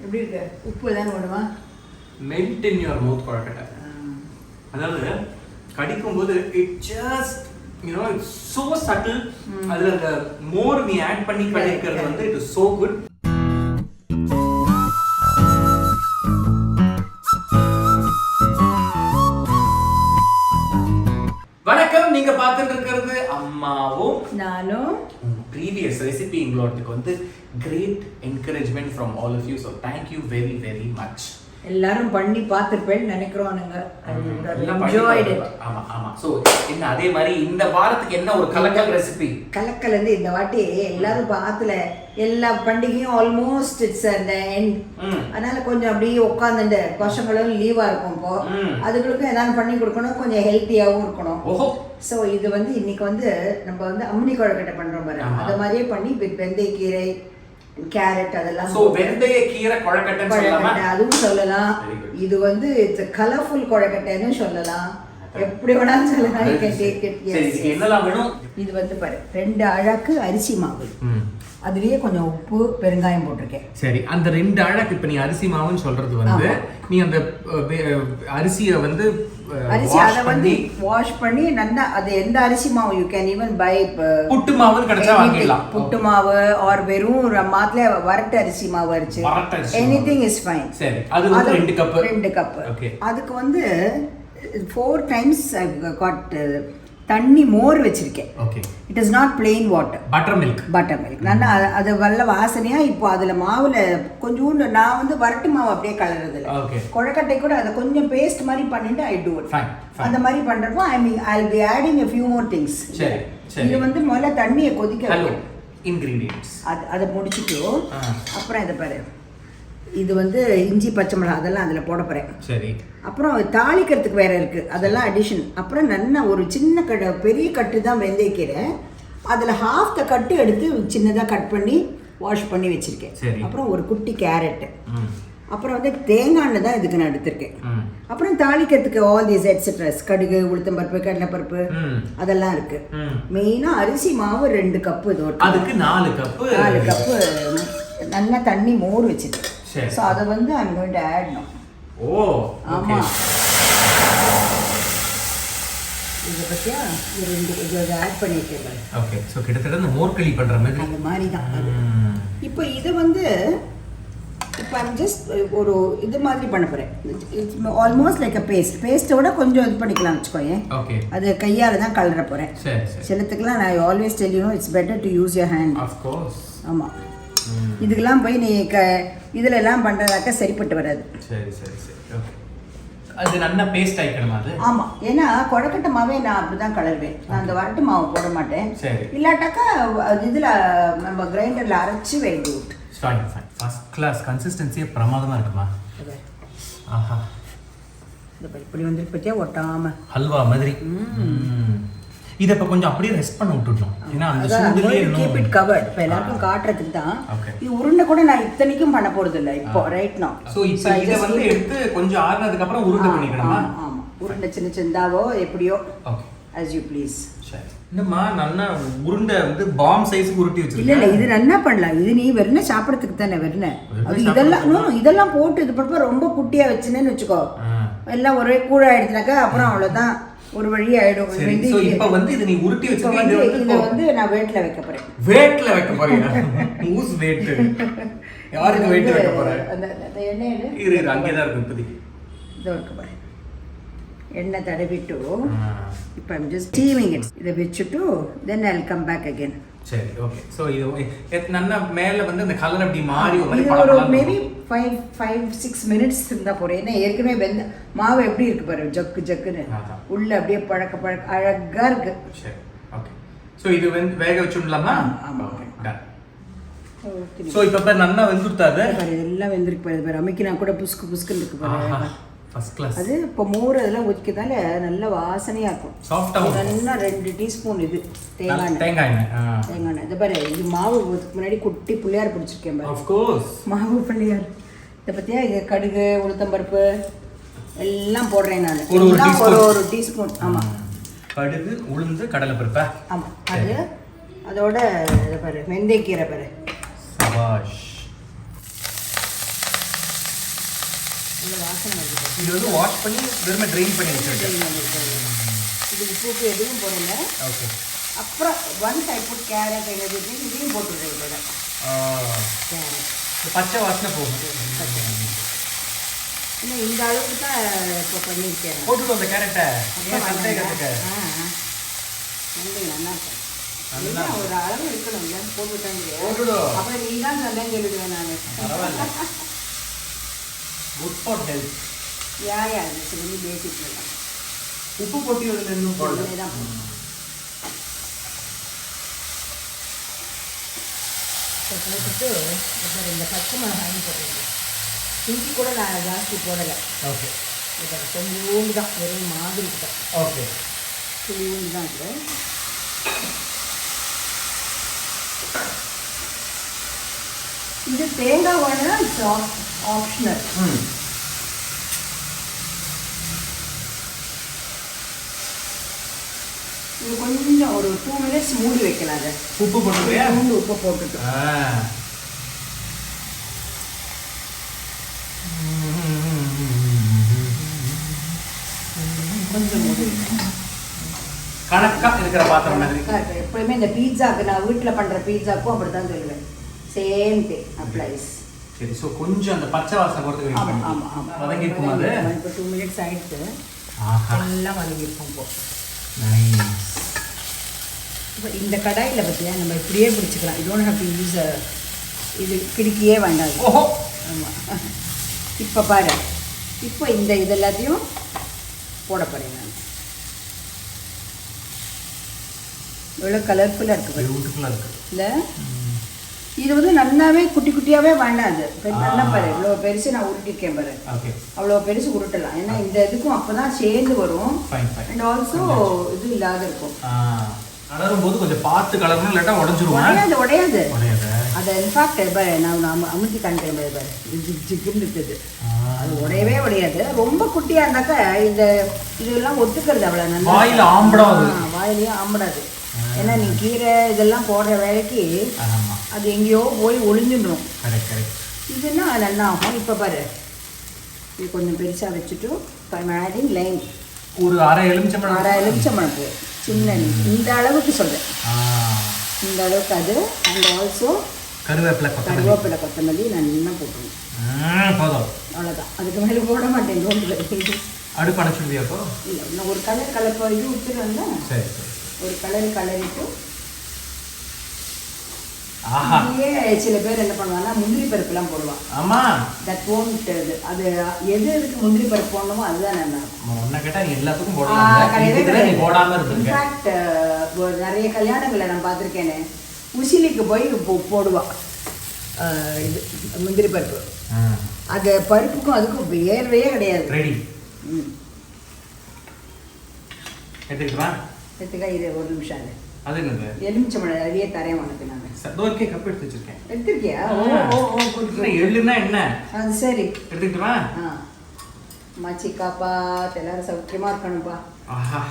எப்படி இருக்கு? உப்பு தான் போடுமா? Melt in your mouth kozhukattai. அதாவது கடிக்கும்போது it just it's so subtle. அதுல அந்த மோர் நீ ஆட் பண்ணி கடிக்கிறது வந்து it is so good. வணக்கம், நீங்க பார்த்துட்டு இருக்கிறது அம்மாவும் நானும். previous recipe இங்களோடதுக்கு வந்து great encouragement from all of you, so thank you very very much. எல்லாரும் பண்ணி பார்த்திருப்பேன்னு நினைக்கிறோம். நாங்க enjoyed it. ஆமா ஆமா. சோ என்ன அதே மாதிரி இந்த வாரத்துக்கு என்ன ஒரு கலக்கல் ரெசிபி கலக்கல் வந்து இந்த வாட்டி எல்லாரும் பாத்துல எல்லா பண்டிகையும் ஆல்மோஸ்ட் இட்ஸ் அந்த எண்ட். அதனால கொஞ்சம் அப்படியே உட்காந்துட்டு பசங்களும் லீவா இருக்கும். இப்போ அதுகளுக்கும் ஏதாவது பண்ணி கொடுக்கணும், கொஞ்சம் ஹெல்த்தியாவும் இருக்கணும். ஸோ இது வந்து இன்னைக்கு வந்து நம்ம வந்து அம்மனி கொழுக்கட்டை பண்றோம் பாரு, அது மாதிரியே பண்ணி வெந்தயக்கீரை, கேரட் அதெல்லாம். சோ வெந்தய கீரை கொழுக்கட்டைன்னு சொல்லலாமா? அதுவும் சொல்லலாம். இது வந்து இட்ஸ் கலர்ஃபுல் கொழுக்கட்டைன்னு சொல்லலாம். எப்படி வேணாலும் சொல்லலாம். என்னெல்லாம் வேணும்? இது வந்து பாரு 2 அழகு அரிசி மாவு, அதுலயே கொஞ்சம் உப்பு பெருங்காயம் போட்டிருக்கேன். சரி, அந்த 2 அழகு இப்ப நீ அரிசி மாவுன்னு சொல்றது வந்து நீ அந்த அரிசியை வந்து அதை வந்து வாஷ் பண்ணி நல்லா, அது எந்த அரிசி மாவு யூ கேன் ஈவன் பை. புட்டு மாவு கிடைச்சா வாங்கிடலாம். புட்டு மாவு ஆர் வெறும் மாத்துல வரட்டு அரிசி மாவு அரிச்சு எனிதிங் இஸ் ஃபைன். சரி, அது வந்து 2 கப். அதுக்கு வந்து 4 times I got தண்ணி மோர் வச்சிருக்கேன். Okay, it is not plain water. Buttermilk நல்லா அது வல்ல வாசனையா. இப்போ அதுல மாவுல கொஞ்சோண்டு நான் வந்து வரட்டு மாவு அப்படியே கலர்றது இல்லை. கொழுக்கட்டை கூட அதை கொஞ்சம் பேஸ்ட் மாதிரி பண்ணிட்டு ஐ டூ இட். அந்த மாதிரி பண்றப்போ I will be adding a few more things. சரி சரி. இது வந்து முதல்ல தண்ணியை கொதிக்க வைக்கணும். இன்கிரிடியன்ட்ஸ் அதை முடிச்சிட்டு அப்புறம் இதை பாரு, இது வந்து இஞ்சி பச்சை மிளகாய் அதெல்லாம் அதில் போட போகிறேன். சரி. அப்புறம் தாளிக்கிறதுக்கு வேறு இருக்குது, அதெல்லாம் அடிஷன். அப்புறம் நல்லா ஒரு சின்ன பெரிய கட்டு தான் வெந்தயக்கீரை, அதில் half the கட்டு எடுத்து சின்னதாக கட் பண்ணி வாஷ் பண்ணி வச்சுருக்கேன். அப்புறம் ஒரு குட்டி கேரட்டு, அப்புறம் வந்து தேங்காய் எண்ணெய் தான் இதுக்கு நான் எடுத்திருக்கேன். அப்புறம் தாளிக்கிறதுக்கு ஆல் தீஸ் எட்ஸெட்ராஸ், கடுகு, உளுத்தம்பருப்பு, கடலைப்பருப்பு அதெல்லாம் இருக்கு. மெயினாக அரிசி மாவு 2 கப்பு, இது அதுக்கு 4 கப்பு நல்லா தண்ணி மோர் வச்சுட்டு. ஸோ அதை வந்து I'm going to add now. ஆமாம், இதை பற்றியா இது ஆட் பண்ணியிருக்கேன். ஓகே, ஸோ கிட்டத்தட்ட இந்த மோர்களி பண்ணுற மாதிரி அந்த மாதிரி தான். இப்போ இதை வந்து இப்போ I'm just ஒரு இது மாதிரி பண்ண போகிறேன். இட்ஸ் ஆல்மோஸ்ட் லைக் அ பேஸ்ட்டோட கொஞ்சம் இது பண்ணிக்கலாம் வச்சுக்கோங்க. ஓகே, அது கையால் தான் கலர போகிறேன். சிலத்துக்கெல்லாம் நான் always tell you it's better to use your hand. Of course. ஆமாம், இதுக்கெல்லாம் போய் நீ இதில் எல்லாம் பண்ணுறதாக்க சரிப்பட்டு வராது. சரி சரி சரி. ஓகே, அது நல்லா பேஸ்ட் ஆகிக்கணுமா அது? ஆமாம், ஏன்னா கொழுக்கட்டை மாவே நான் அப்படி தான் கலருவேன். நான் அந்த வரட்டு மாவு போட மாட்டேன். இல்லாட்டாக்கா இதில் நம்ம கிரைண்டரில் அரைச்சி வேண்டி விட்டு. ஃபர்ஸ்ட் கிளாஸ் கன்சிஸ்டன்சியே பிரமாதமாக இருக்குமா? ஆஹா, இப்படி வந்து பற்றியா ஒட்டாமல் ஹல்வா மாதிரி. இதை இப்போ கொஞ்சம் அப்படியே ரெஸ்ட் பண்ண விட்டுட்டோம். ஏன்னா அந்த சூடுலயே கீப் இட் கவர்ட். இப்போ எல்லாருக்கும் காட்டுறதுக்கு தான். இது உருண்டை கூட நான் இத்தனைக்கும் பண்ண போறது இல்லை இப்போ ரைட் நவ. ஸோ இப்போ இதை வந்து எடுத்து கொஞ்சம் ஆறுனதுக்கு அப்புறம் உருண்டை பண்ணிக்கணுமா? ஆமாம், உருண்டை சின்ன சின்னதாவோ எப்படியோ. Okay, as you please. சரி. என்னம்மா நல்லா உருண்டை வந்து பாம் சைஸ்க்கு உருட்டி வச்சிருக்கீங்க. இல்லை இது நல்லா பண்ணலாம். இது நீ வெறும் சாப்பிட்றதுக்கு தானே வெறும். அது இதெல்லாம் போட்டு இது பண்ணப்போ ரொம்ப குட்டியாக வச்சுன்னு வச்சுக்கோ, எல்லாம் ஒரே கூழ ஆயிடுச்சுனாக்கா அப்புறம் அவ்வளோதான், ஒரு வழி ஆயிடும். சோ இப்போ வந்து இது நீ உருட்டி வச்சிருக்கீங்க. இத வந்து நான் வெயிட்ல வைக்க போறேன். வெயிட்ல வைக்க போறீங்க? ஊஸ் வெயிட் யாருக்கு வெயிட் வைக்க போறே? அந்த எண்ணெய் இரு அங்கே தான் இருக்கு இப்போதைக்கு. இத வைக்க போறேன். எண்ணெய் தடவிட்டு இப்போ I'm just steaming it. இத வெச்சிட்டு then I'll come back again. சரி, ஓகே. சோ இது நல்லா மேல வந்து அந்த கலர் அப்படி மாறி ஒரு மாதிரி பளபளன்னு மேபி 5-6 minutes இருந்தா போறேன். ஏன்னா ஏற்கனவே வெந்த மாவு எப்படி இருக்கு பாரு, ஜக்கு ஜக்குன்னு உள்ள அப்படியே பழக்க அழகா இருக்கு. சரி, ஓகே. சோ இது வந்து வேக வச்சுடலாமா? ஆமா, டன். சோ இப்போ பாரு நல்லா வெந்துட்டாது பாரு, இதெல்லாம் வெந்திருக்கு பாரு. பாரு அமிக்கினா கூட புஸ்கு புஸ்குன்னு இருக்கு பாரு. First class. அது இப்போ மோர் அதெல்லாம் ஊற்றிக்கதால நல்ல வாசனையாக இருக்கும். சாஃப்டாக நல்லா 2 டீஸ்பூன் இது தேங்காய் எண்ணெய். இது பாரு, இது மாவு முன்னாடி குட்டி புள்ளியார் பிடிச்சிருக்கேன் பாரு. ஆஃப்கோர்ஸ், மாவு புள்ளியார். இதை பற்றியா இது கடுகு, உளுத்தம்பருப்பு எல்லாம் போடுறேன் நான். ஒரு டீஸ்பூன். ஆமாம், கடுகு, உளுந்து, கடலைப்பருப்பா. ஆமாம், அது அதோட இதை பாரு வெந்தயக்கீரை பாரு. சபாஷ். நல்ல வாசனை வருது. இது வந்து வாஷ் பண்ணி வெறுமை ட்ரெயின் பண்ணி வச்சுருக்கேன். இது உப்பு எதுவும் போடல. ஓகே. அப்புறம் ஒன்ஸ் ஐ புட் கேரட் இதையும் போட்டுடுறேன். இதோட கேரட் பச்சை வாசனை போகும். இன்னும் இந்த அளவுக்கு தான் இப்போ பண்ணியிருக்கேன். போட்டுட்டு அந்த கேரட்டை சந்தேகத்துக்கு நல்லா இருக்கும். ஒரு அளவு இருக்கணும் இல்லை போட்டுட்டாங்க. அப்புறம் நீ தான் சந்தேகம் சொல்லிடுவேன் நான். Good for health. யா இது வந்து பேசிக் தான். உப்பு போட்டி இன்னும் போடல தான். போட்டுட்டு அப்புறம் இந்த பச்சை மிளகாயும் போடுறேன். இஞ்சி கூட நான் ஜாஸ்தி போடலை. ஓகே. இப்போ கொஞ்சோண்டு தான் வெறும் மாதிரி தான். ஓகே. கொஞ்சோண்டு தான் இது. இது தேங்காய் வாழை ஆப்ஷனல். இது கொஞ்சம் ஒரு 2 minutes மூடி வைக்கலாம். அதை உப்பு போட்டு உப்பு போட்டுட்டு கொஞ்சம் மூடி கணக்கா இருக்கிற பாத்திரம் மாதிரி. எப்பவுமே இந்த பீட்சாக்கு நான் வீட்டில் பண்ணுற பீட்சாக்கும் அப்படி தான் சொல்லுவேன். Same thing applies. சரி. ஸோ கொஞ்சம் அந்த பச்சை வாசனை போகிறதுக்கு ஆமாம் ஆமாம் ஆமாம் வதங்கிருக்கும். அது இப்போ 2 minutes ஆகிடுச்சு. எல்லாம் வதங்கிருக்கும். இப்போ இந்த கடாயில் பார்த்தியா நம்ம இப்படியே பிடிச்சிக்கலாம். இது ஒன்று ஹாப்பி யூஸ். இது கிடுக்கியே வேண்டாம். ஓஹோ. ஆமாம். இப்போ பாரு, இப்போ இந்த இது எல்லாத்தையும் போட போகிறேன் நான். எவ்வளோ கலர்ஃபுல்லாக இருக்குது. பியூட்டிஃபுல்லாக இருக்குது இல்லை? இது வந்து நல்லாவே குட்டி குட்டியாகவே வேண்டாம். அது நல்லா பாரு, இவ்வளோ பெருசு நான் உருட்டிருக்கேன் பாரு. ஓகே. அவ்வளோ பெருசு உருட்டலாம். ஏன்னா இந்த இதுக்கும் அப்போ தான் சேர்ந்து வரும். அண்ட் ஆல்சோ இது இல்லாத இருக்கும். கலரும் போது கொஞ்சம் பார்த்து கலரணும், இல்லாட்டா உடஞ்சிருவோம். உடையாது. அதை இன்ஃபேக்ட் நான் அமுத்தி காணிக்கிறேன் பாரு, ஜிக்குன்னு இருக்குது. அது உடையவே உடையாது. ரொம்ப குட்டியாக இருந்தாக்கா இந்த இதெல்லாம் ஒத்துக்கிறது அவ்வளோ நல்லா. வாயில் ஆம்படாது. வாயிலையும் ஆம்படாது. ஏன்னா நீ கீரை இதெல்லாம் போடுற வேலைக்கு அது எங்கேயோ போய் ஒளிஞ்சிடும். இதுன்னா நல்லா ஆகும். இப்போ பாரு, இது கொஞ்சம் பெருசாக வச்சுட்டு ஆடிங் லைன் ஒரு அரை எலுமிச்சம்பழம் சின்ன இந்த அளவுக்கு சொல்கிறேன். இந்த அளவுக்கு அது. அண்ட் ஆல்சோ கருவேப்பிலை கொத்தமல்லி நான் இன்னும் போட்டுருவேன். போதும், அவ்வளோதான். அதுக்கு மேலே போட மாட்டேன். அடுப்பு அணைச்சுடுவியாப்போ? இல்லை, இன்னும் ஒரு கலப்போ இது விட்டுருவாங்க. சரி. ஒரு கலரிட்டு சில பேர் என்ன பண்ணுவாங்கன்னா முந்திரி பருப்புலாம் போடுவான். ஆமா, தட் வோன்ட். அது எது எதுக்கு முந்திரி பருப்பு போடணுமோ அதுதான் நல்லா இருக்கும். ஒன்ன கேட்டா எல்லாத்துக்கும் போடலாம். போடாம இருக்கு. இன்ஃபேக்ட் நிறைய கல்யாணங்களை நான் பார்த்துருக்கேனே, உசிலிக்கு போய் போடுவான் இது முந்திரி பருப்பு. அது பருப்புக்கும் அதுக்கும் வேறவே கிடையாது. ரெடி. எடுத்துக்கா. இது ஒரு நிமிஷம். அது அது என்னது? எலுமிச்சம்பழம் அதையே தரேன் உனக்கு. நான் சதோர்க்கே கப் எடுத்து வச்சிருக்கேன். எடுத்துக்கியா? எள்ளுனா என்ன? அது சரி, எடுத்துக்கிட்டுமா? மச்சிக்காப்பா, எல்லாரும் சௌக்கியமா இருக்கணும்ப்பா. ஆஹா,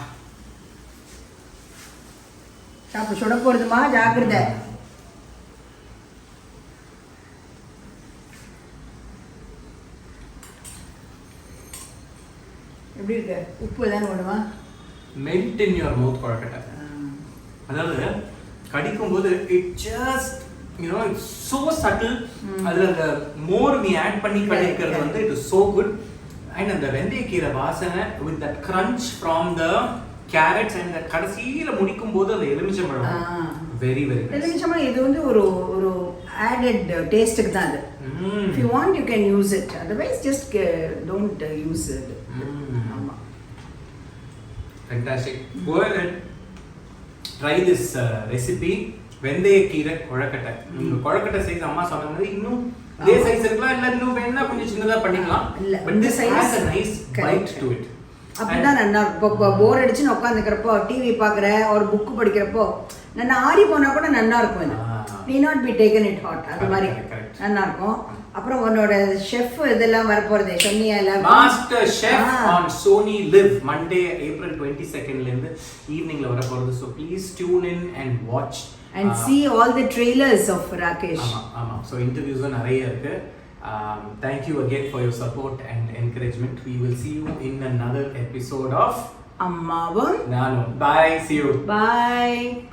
சாப்பிட்டு சுட போறதுமா, ஜாக்கிரதை. எப்படி இருக்கு? உப்பு தானே போடுமா? Melt in your mouth kozhukattai. அதாவது கடிக்கும் போது it just it's so subtle. அதுல அந்த மோர் நீ ஆட் பண்ணி கடிக்கிறது வந்து it is so good. And அந்த வெந்தயக்கீரை வாசனை with that crunch from the carrots and கடைசியில முடிக்கும் போது அந்த எலுமிச்சம்பழம் வெரி வெரி எலுமிச்சம்பழம் இது வந்து ஒரு ஒரு ஆடட் டேஸ்ட்டுக்கு தான். அது if you want you can use it, otherwise just don't use it. ஆமா, fantastic. Go ahead and try this recipe. வெந்தயக்கீரை கொழக்கட்டை. நீங்க கொழக்கட்டை சைஸ் அம்மா சொன்ன மாதிரி இன்னும் இதே சைஸ் இருக்கலாம், இல்ல இன்னும் வேணா கொஞ்சம் சின்னதா பண்ணிக்கலாம். But this has a nice bite to it. அப்படிதான் நான் இப்போ போர் அடிச்சுன்னு உட்காந்துக்கிறப்போ டிவி பார்க்குற ஒரு புக்கு படிக்கிறப்போ நான் ஆறி போனா கூட நல்லா இருக்கும். இது நீ not be taken it hot. அது மாதிரி நல்லா இருக்கும். அப்புறம் உன்னோட ஷெஃப் இதெல்லாம் வரப்போறது சொன்னியா? Master chef on Sony LIV Monday April 22 ல இருந்து ஈவினிங்ல வரப்போறது. So please tune in and watch and see all the trailers of Rakesh. ஆமா. ஸோ இன்டர்வியூஸும் நிறைய இருக்கு. Thank you again for your support and encouragement. We will see you in another episode of Ammavum Naanum. Bye. See you. Bye.